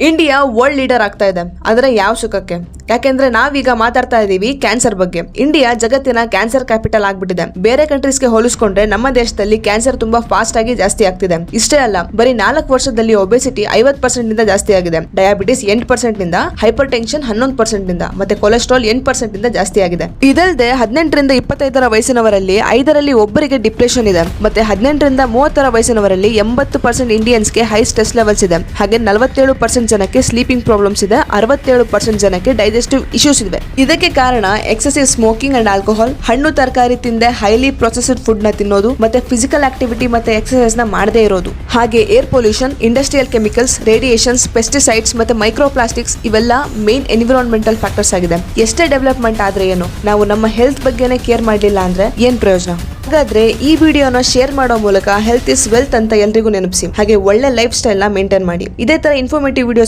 India world leader ಆಗ್ತಾ ಇದೆ. ಆದರೆ ಯಾವ ಸುಖಕ್ಕೆ? ಯಾಕೆಂದ್ರೆ ನಾವೀಗ ಮಾತಾಡ್ತಾ ಇದೀವಿ ಕ್ಯಾನ್ಸರ್ ಬಗ್ಗೆ. ಇಂಡಿಯಾ ಜಗತ್ತಿನ ಕ್ಯಾನ್ಸರ್ ಕ್ಯಾಪಿಟಲ್ ಆಗ್ಬಿಟ್ಟಿದೆ. ಬೇರೆ ಕಂಟ್ರೀಸ್ಗೆ ಹೋಲಿಸ್ಕೊಂಡ್ರೆ ನಮ್ಮ ದೇಶದಲ್ಲಿ ಕ್ಯಾನ್ಸರ್ ತುಂಬಾ ಫಾಸ್ಟ್ ಆಗಿ ಜಾಸ್ತಿ ಆಗ್ತಿದೆ. ಇಷ್ಟೇ ಅಲ್ಲ, ಬರೀ 4 ವರ್ಷದಲ್ಲಿ ಒಬೆಸಿಟಿ 50% ನಿಂದ ಜಾಸ್ತಿ ಆಗಿದೆ, ಡಯಾಬಿಟಿಸ್ 8% ನಿಂದ, ಹೈಪರ್ ಟೆನ್ಷನ್ 11% ನಿಂದ, ಮತ್ತೆ ಕೊಲೆಸ್ಟ್ರಾಲ್ 8% ನಿಂದ ಜಾಸ್ತಿ ಆಗಿದೆ. ಇದಲ್ಲದೆ 18 ರಿಂದ 25 ವಯಸ್ಸಿನವರಲ್ಲಿ 5ರಲ್ಲಿ ಒಬ್ಬರಿಗೆ ಡಿಪ್ರೆಷನ್ ಇದೆ. ಮತ್ತೆ 18 ರಿಂದ 30 ವಯಸ್ಸಿನವರಲ್ಲಿ 80% ಇಂಡಿಯನ್ಸ್ಗೆ ಹೈ ಸ್ಟ್ರೆಸ್ ಲೆವೆಲ್ಸ್ ಇದೆ. ಹಾಗೆ 47% ಜನಕ್ಕೆ ಸ್ಲೀಪಿಂಗ್ ಪ್ರಾಬ್ಲಮ್ಸ್ ಇದೆ. 67% ಜನಕ್ಕೆ ಡೈಜೆಸ್ಟಿವ್ ಇಶ್ಯೂಸ್ ಇದೆ. ಇದಕ್ಕೆ ಕಾರಣ ಎಕ್ಸೆಸಿವ್ ಸ್ಮೋಕಿಂಗ್ ಅಂಡ್ ಆಲ್ಕೋಹಾಲ್, ಹಣ್ಣು ತರಕಾರಿ ತಿಂದೆ ಹೈಲಿ ಪ್ರೊಸೆಸ್ಡ್ ಫುಡ್ ನ ತಿನ್ನೋದು, ಮತ್ತೆ ಫಿಸಿಕಲ್ ಆಕ್ಟಿವಿಟಿ ಮತ್ತೆ ಎಕ್ಸರ್ಸೈಸ್ ನ ಮಾಡದೇ ಇರೋದು. ಹಾಗೆ air pollution, industrial chemicals, radiations, pesticides ಮತ್ತೆ ಮೈಕ್ರೋ ಪ್ಲಾಸ್ಟಿಕ್ಸ್ ಇವೆಲ್ಲ ಮೇನ್ ಎನ್ವಿರಾನ್ಮೆಂಟಲ್ ಫ್ಯಾಕ್ಟರ್ಸ್ ಆಗಿದೆ. ಎಷ್ಟೇ ಡೆವಲಪ್ಮೆಂಟ್ ಆದ್ರೆ ಏನು, ನಾವು ನಮ್ಮ ಹೆಲ್ತ್ ಬಗ್ಗೆನೇ ಕೇರ್ ಮಾಡಲಿಲ್ಲ ಅಂದ್ರೆ ಏನ್ ಪ್ರಯೋಜನ? ಹಾಗಾದ್ರೆ ಈ ವಿಡಿಯೋನ ಶೇರ್ ಮಾಡೋ ಮೂಲಕ ಹೆಲ್ತ್ ಇಸ್ ವೆಲ್ತ್ ಅಂತ ಎಲ್ರಿಗೂ ನೆನಪಿಸಿ. ಹಾಗೆ ಒಳ್ಳೆ ಲೈಫ್ ಸ್ಟೈಲ್ ನ ಮೇಂಟೈನ್ ಮಾಡಿ. ಇದೇ ತರ ಇನ್ಫಾರ್ಮೇಟಿವ್ ವಿಡಿಯೋಸ್